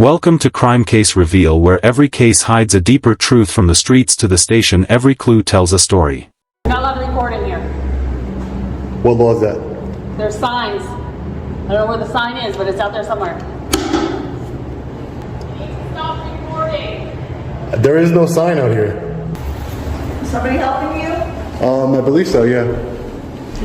Welcome to Crime Case Reveal, where every case hides a deeper truth. From the streets to the station, every clue tells a story. You're not allowed to record in here. What law is that? There's signs. I don't know where the sign is, but it's out there somewhere. You need to stop recording. There is no sign out here. Is somebody helping you? I believe so, yeah.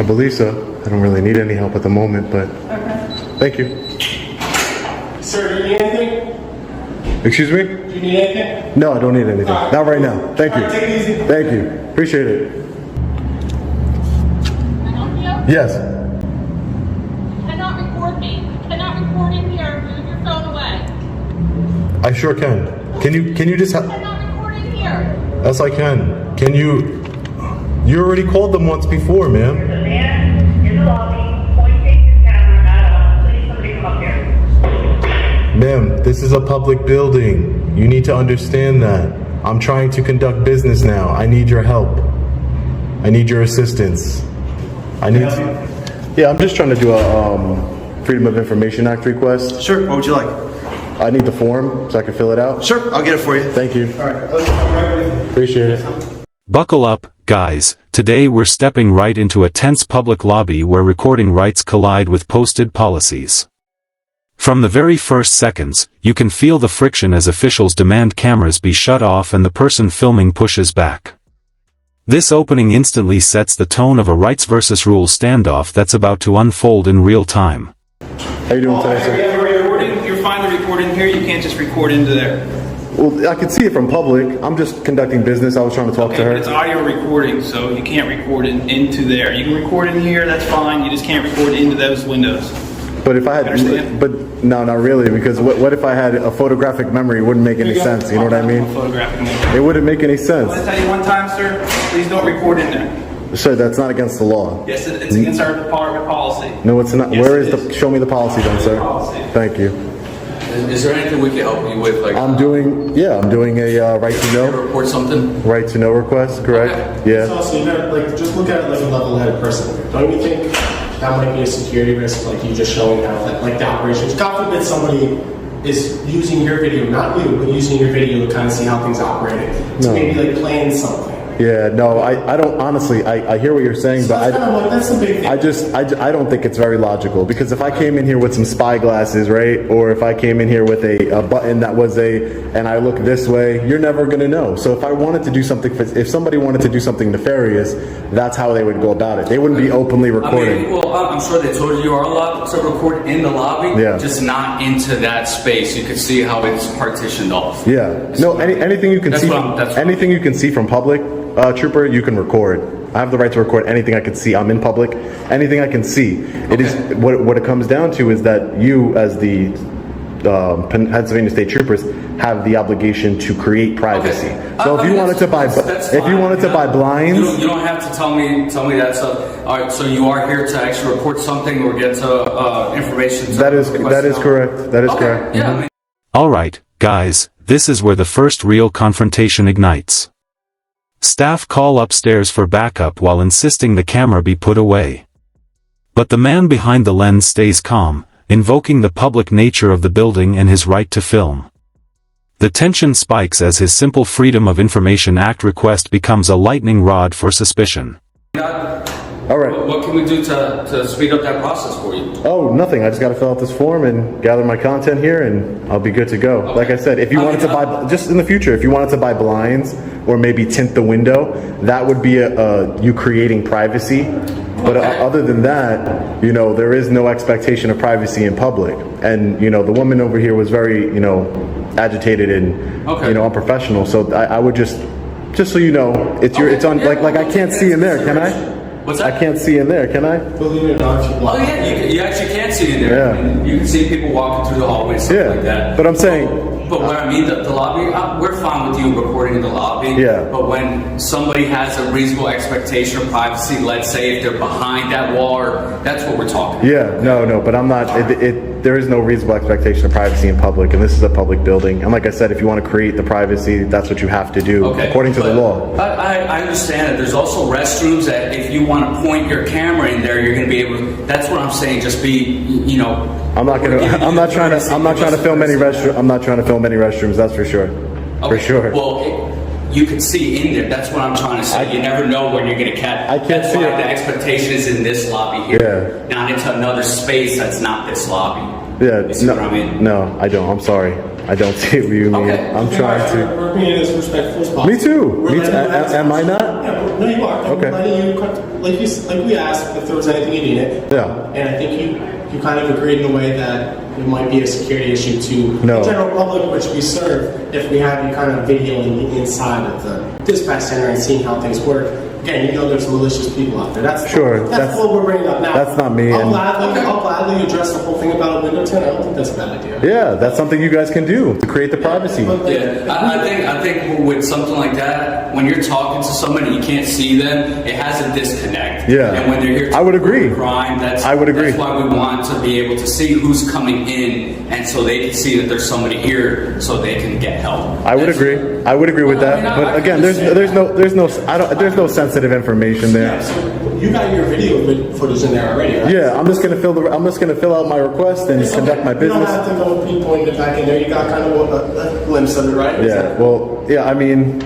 I believe so. I don't really need any help at the moment, but thank you. Sir, do you need anything? Excuse me? Do you need anything? No, I don't need anything. Not right now. Thank you. All right, take it easy. Thank you. Appreciate it. Can I help you? Yes. You cannot record me. You cannot record in here. Move your phone away. I sure can. Can you just You cannot record in here. Yes, I can. Can you already called them once before, ma'am. There's a man in the lobby pointing his camera at us. Please, somebody come up here. Ma'am, this is a public building. You need to understand that. I'm trying to conduct business now. I need your help. I need your assistance. Yeah, I'm just trying to do a Freedom of Information Act request. Sure, what would you like? I need the form so I can fill it out. Sure, I'll get it for you. Thank you. All right, let's come right with you. Appreciate it. Buckle up, guys. Today we're stepping right into a tense public lobby where recording rights collide with posted policies. From the very first seconds, you can feel the friction as officials demand cameras be shut off and the person filming pushes back. This opening instantly sets the tone of a rights versus rules standoff that's about to unfold in real time. How you doing today, sir? You're fine to record in here, you can't just record into there. Well, I can see it from public. I'm just conducting business. I was trying to talk to Okay, her. but it's audio recording, so you can't record into there. You can record in here, that's fine, you just can't record into those windows. But if I had, Understand? but no, not really, because what if I had a photographic memory? It wouldn't make any sense. You know what I mean? Photographic memory. It wouldn't make any sense. I'll tell you one time, sir, please don't record in there. Sir, that's not against the law. Yes, it's against our department policy. No, it's not. Yes, Where it is the? Show me the policy, then, sir. Policy. Thank you. Is there anything we can help you with? Like, I'm doing a right to know. report something? Right to know request, correct? Okay. Yeah. Also, you gotta just look at it like a level-headed person. Don't you think that might be a security risk, like you just showing how like the operations? God forbid somebody is using your video, not you, but using your video to kind of see how things operating. So No. maybe like playing something. Yeah, no, I don't, honestly, I hear what you're saying, but That's the big thing. I don't think it's very logical, because if I came in here with some spy glasses, right, or if I came in here with a button that was and I look this way, you're never gonna know. So if I wanted to do something, if somebody wanted to do something nefarious, that's how they would go about it. They wouldn't be openly recording. I mean, well, I'm sure they told you are allowed to record in the lobby, Yeah. just not into that space. You can see how it's partitioned off. Yeah, no, anything you can That's see, what I'm- anything you can see from public, trooper, you can record. I have the right to record anything I can see. I'm in public. Anything I can see. It is what it comes down to is that you, as the Pennsylvania State Troopers, have the obligation to create privacy. Okay. So if you wanted to buy, blinds, you don't have to tell me that stuff. All right, so you are here to actually report something or get to information. that is correct. That is Okay, correct. yeah, I mean, Alright, guys, this is where the first real confrontation ignites. Staff call upstairs for backup while insisting the camera be put away. But the man behind the lens stays calm, invoking the public nature of the building and his right to film. The tension spikes as his simple Freedom of Information Act request becomes a lightning rod for suspicion. All right. what can we do to speed up that process for you? Oh, nothing. I just got to fill out this form and gather my content here, and I'll be good to go. Like I said, if you wanted to buy, just in the future, if you wanted to buy blinds or maybe tint the window, that would be you creating privacy. But other than that, there is no expectation of privacy in public. And, the woman over here was very, agitated and, unprofessional. So I would just so you know, it's on, like I can't see in there, can I? What's that? I can't see in there, can I? Believe it or not, if you Oh block yeah, you actually can see in there. Yeah. I mean, you can see people walking through the hallway, stuff like that. But I'm saying, But what I mean, the lobby, we're fine with you recording in the lobby. Yeah. But when somebody has a reasonable expectation of privacy, let's say if they're behind that wall, that's what we're talking about. Yeah, no, but I'm not, there is no reasonable expectation of privacy in public, and this is a public building. And like I said, if you want to create the privacy, that's what you have to do, according to the law. I understand that there's also restrooms that if you want to point your camera in there, you're going to be able to, that's what I'm saying, just be, I'm not trying to film any restrooms, that's for sure. For sure. Well, you can see in there. That's what I'm trying to say. You never know when you're going to catch. I can't that's see why it. the expectation is in this lobby here, Yeah. not into another space that's not this lobby. Yeah, You see what I mean? No, I don't. I'm sorry. I don't see what you mean. Okay. I'm trying to. We're being as respectful as possible. Me too. We're Me too. letting you ask Am I not? Yeah, no, you are. Okay. We're letting you, like we asked if there was anything you needed. Yeah. And I think you kind of agreed in a way that it might be a security issue to No. the general public, which we serve, if we have you kind of videoing the inside of the dispatch center and seeing how things work. Again, you know there's malicious people out there. That's Sure, That's what we're bringing up now. that's not me, I'll and- gladly address the whole thing about a window tint. I don't think that's a bad idea. Yeah, that's something you guys can do to create the privacy. Yeah, I think with something like that, when you're talking to somebody, you can't see them. It has a disconnect. Yeah. And when they're here, to I would agree. Crime. I would agree. That's why we want to be able to see who's coming in, and so they can see that there's somebody here, so they can get help. I would agree. I would agree with Well, I that. mean, I But can again, there's no sensitive information Yeah, there. so you got your video footage in there already, right? Yeah, I'm just gonna fill out my request and conduct my You don't business. have to go pinpoint it back in there. You got kind of a glimpse of it, right? Yeah. Well, yeah. I mean,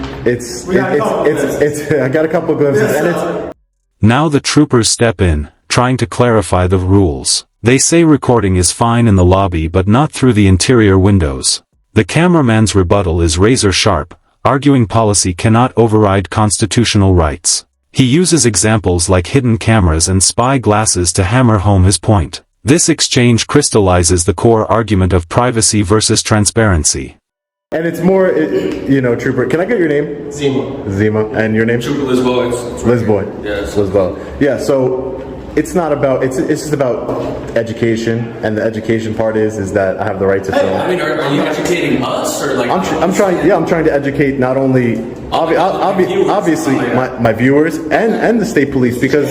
I got a couple of glimpses, and it's. Now the troopers step in, trying to clarify the rules. They say recording is fine in the lobby but not through the interior windows. The cameraman's rebuttal is razor sharp, arguing policy cannot override constitutional rights. He uses examples like hidden cameras and spy glasses to hammer home his point. This exchange crystallizes the core argument of privacy versus transparency. And it's more, Trooper. Can I get your name? Zima. And your name? Trooper Lisboa. Lisboa. Yes. Lisboa. Yeah. So it's not about. It's just about education, and the education part is that I have the right to film. I mean, are you educating us or like? I'm trying. Yeah, I'm trying to educate not only obviously my viewers and the state police, because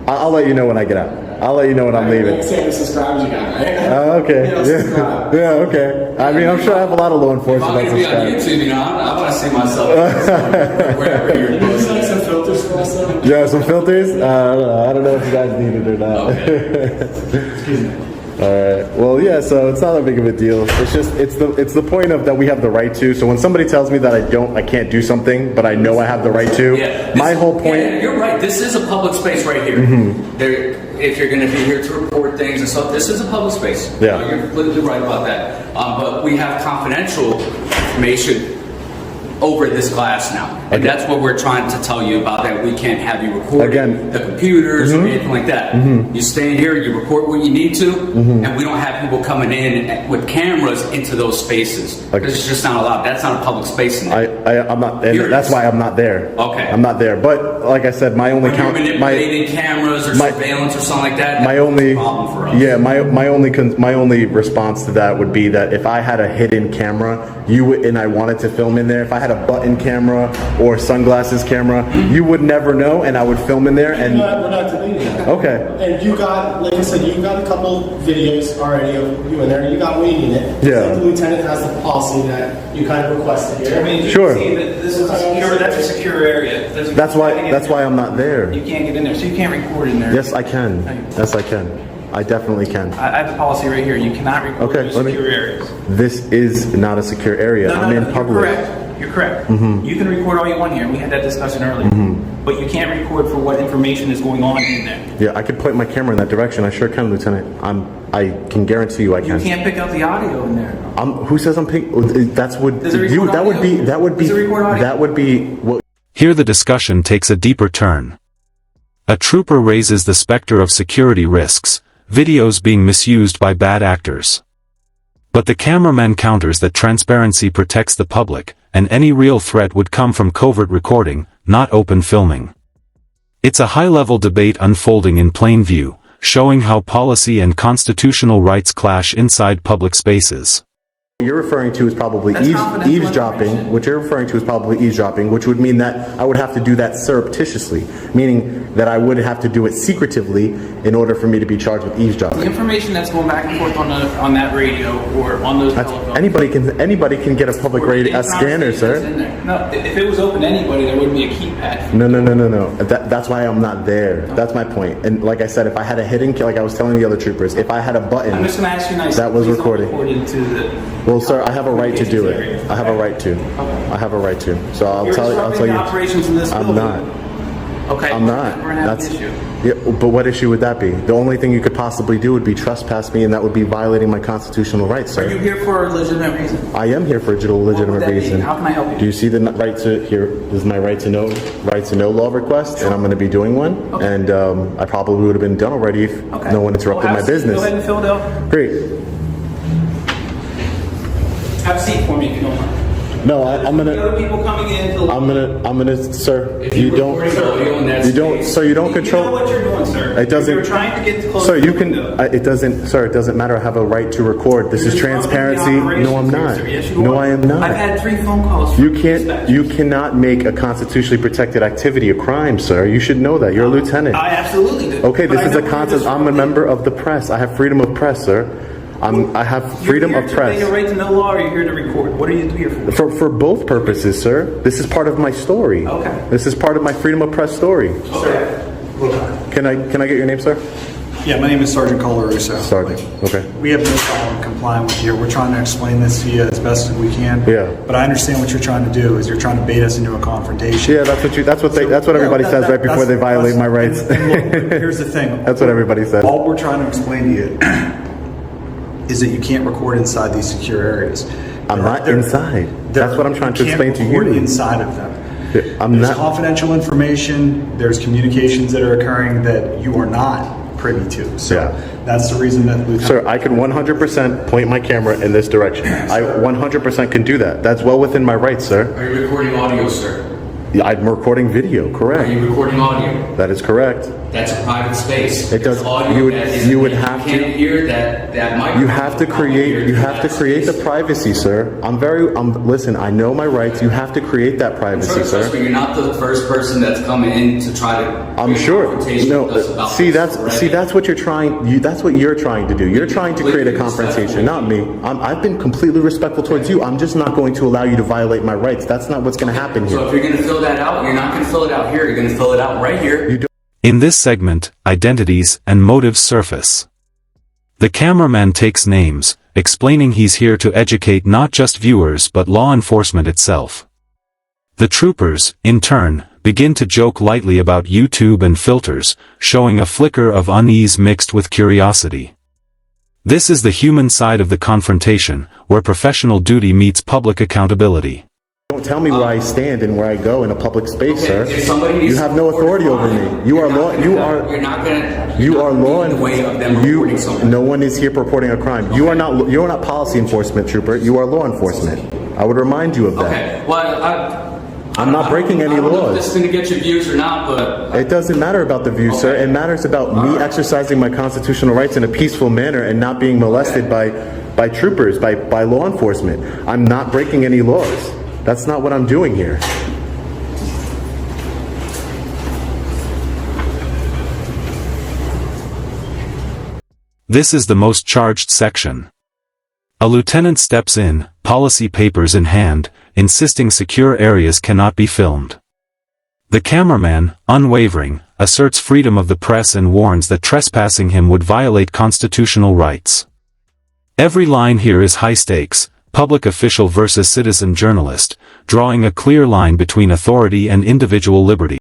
I'll let you know when I get out. I'll let you know when I'm leaving. Say the subscribers you got, right? Okay. Subscribe. Yeah. Okay. I mean, I'm sure I have a lot of law enforcement If I'm that going to be on subscribe. YouTube, I want to see myself wherever you're Maybe posting. like some filters for us, though? Yeah, some filters. I don't know if you guys need it or not. Okay. All right. Well, yeah. So it's not that big of a deal. It's just it's the point of that we have the right to. So when somebody tells me that I can't do something, but I know I have the right to. Yeah, my whole point. Yeah, you're right. This is a public space right here. If you're going to be here to report things and stuff, this is a public space. Yeah. You're completely right about that. But we have confidential information over this glass now, and that's what we're trying to tell you about. That we can't have you record Again. the computers or anything like that. You stay in here, you record what you need to, and we don't have people coming in with cameras into those spaces. Because it's just not allowed. That's not a public space in there. I'm not, and Here it that's is. why I'm not there. Okay. I'm not there. But like I said, my only When you're count, manipulating cameras or surveillance or something like that, my that's only, a problem for us. yeah, my only response to that would be that if I had a hidden camera, and I wanted to film in there, if I had a button camera or sunglasses camera, you would never know, and I would film in there. And We're not debating that. okay, And you got, like I said, you got a couple videos already of you in there. You got what you needed. Yeah. The lieutenant has the policy that you kind of requested here. I mean, you Sure. can see that this is a secure, that's a secure area. that's why I'm not there. You can't get in there, so you can't record in there. Yes, I can. Yes, I can. I definitely can. I have the policy right here. You cannot record Okay, in let me- secure areas. This is not a secure area. I'm in public. You're correct. You're correct. You can record all you want here, and we had that discussion earlier. But you can't record for what information is going on in there. Yeah, I could point my camera in that direction. I sure can, Lieutenant. I can guarantee you I You can. can't pick up the audio in there. Who says I'm pink? That's what Does it record you. That would be. audio? That would be. Does it record audio? That would be what. Here the discussion takes a deeper turn. A trooper raises the specter of security risks, videos being misused by bad actors. But the cameraman counters that transparency protects the public, and any real threat would come from covert recording, not open filming. It's a high-level debate unfolding in plain view, showing how policy and constitutional rights clash inside public spaces. You're referring to is probably That's confidential eavesdropping. information. What you're referring to is probably eavesdropping, which would mean that I would have to do that surreptitiously, meaning that I would have to do it secretively in order for me to be charged with The eavesdropping. information that's going back and forth on that radio or on those telephones. Anybody can get a public radio, a scanner, sir. No, if it was open to anybody, there wouldn't be a keypad. No. That's why I'm not there. That's my point. And like I said, if I had a hidden, like I was telling the other troopers, if I had a button, I'm just going to ask you nicely. that was please don't recorded. record into the. Well, sir, I have a right to do it. I have a right to. I have a right to. So I'll You're tell disrupting you. the operations in this I'm building. not. Okay. I'm not. We're gonna have an issue. Yeah, but what issue would that be? The only thing you could possibly do would be trespass me, and that would be violating my constitutional rights, Are you sir. here for a legitimate reason? I am here for a legitimate that be? reason. How can I help you? Do you see the right to here? This is my right to know law request, and I'm going to be doing one. Okay. And I probably would have been done already if Okay. no one interrupted my business. Go ahead and fill it out. Great. Have a seat for me if you don't mind. No, I'm The gonna. other people coming in to. I'm gonna, sir. If You you're don't, recording audio in that you don't, space- sir. You don't You know control. what you're doing, sir. It doesn't. You're trying to get close. Sir, to you the can. window. It doesn't, sir. It doesn't matter. I have a right to record. This is You're disrupting transparency. the operations No, I'm here, not. sir. Yes, you No, are. I am not. I've had 3 phone calls. From You can't. dispatch. You cannot make a constitutionally protected activity a crime, sir. You should know that. You're a lieutenant. I absolutely do. Okay, But this I is know a you're contest. I'm a disrupting. member of the press. I have freedom of press, sir. I have freedom You're of here to make press. a right to know law, or you're here to record? What are you here for? For both purposes, sir. This is part of my story. Okay. This is part of my freedom of press story. Okay. Can I get your name, sir? Yeah, my name is Sergeant Colarusso. Sergeant. Okay. We have no problem complying with you. We're trying to explain this to you as best as we can. Yeah. But I understand what you're trying to do is you're trying to bait us into a confrontation. Yeah, that's what everybody says right before they violate my rights. And look, here's the thing. That's what everybody says. All we're trying to explain to you is that you can't record inside these secure areas. I'm not inside. That's what I'm trying to explain to You can't record you. inside of them. I'm There's not. confidential information, there's communications that are occurring that you are not privy to. So Yeah. that's the reason that Lieutenant... Sir, I can 100% point my camera in this direction. I 100% can do that. That's well within my rights, sir. Are you recording audio, sir? I'm recording video, Are correct? you recording audio? That is correct. That's a private space. It does- There's audio you would- that is- you would that have to- can't hear that microphone. You have to create the privacy, sir. Listen, I know my rights. You have to create that privacy, Trust sir. me, you're not the first person that's coming in to try to. I'm create sure. confrontation No, with us about see this, that's right? that's what you're trying. That's what you're trying to do. You're trying to create a confrontation, not me. I've been completely respectful towards you. I'm just not going to allow you to violate my rights. That's not what's going to happen So here. if you're going to fill that out, you're not going to fill it out here. You're going to fill it out right here. In this segment, identities and motives surface. The cameraman takes names, explaining he's here to educate not just viewers but law enforcement itself. The troopers, in turn, begin to joke lightly about YouTube and filters, showing a flicker of unease mixed with curiosity. This is the human side of the confrontation, where professional duty meets public accountability. Don't tell me where I stand and where I go in a public space, Okay, sir. if somebody needs You have to no report authority a over crime, me. You are you're law. not You gonna- are. You're not going to. You are law in the way of them you. reporting something. No one is here purporting a crime. You are not. You are not policy enforcement, trooper. You are law enforcement. I would remind you of that. Okay. Well, I'm not breaking any I don't know if laws. this is going to get your views or not, but It doesn't matter about the view, sir. It matters about me exercising my constitutional rights in a peaceful manner and not being molested by troopers, by law enforcement. I'm not breaking any laws. That's not what I'm doing here. This is the most charged section. A lieutenant steps in, policy papers in hand, insisting secure areas cannot be filmed. The cameraman, unwavering, asserts freedom of the press and warns that trespassing him would violate constitutional rights. Every line here is high stakes, public official versus citizen journalist, drawing a clear line between authority and individual liberty.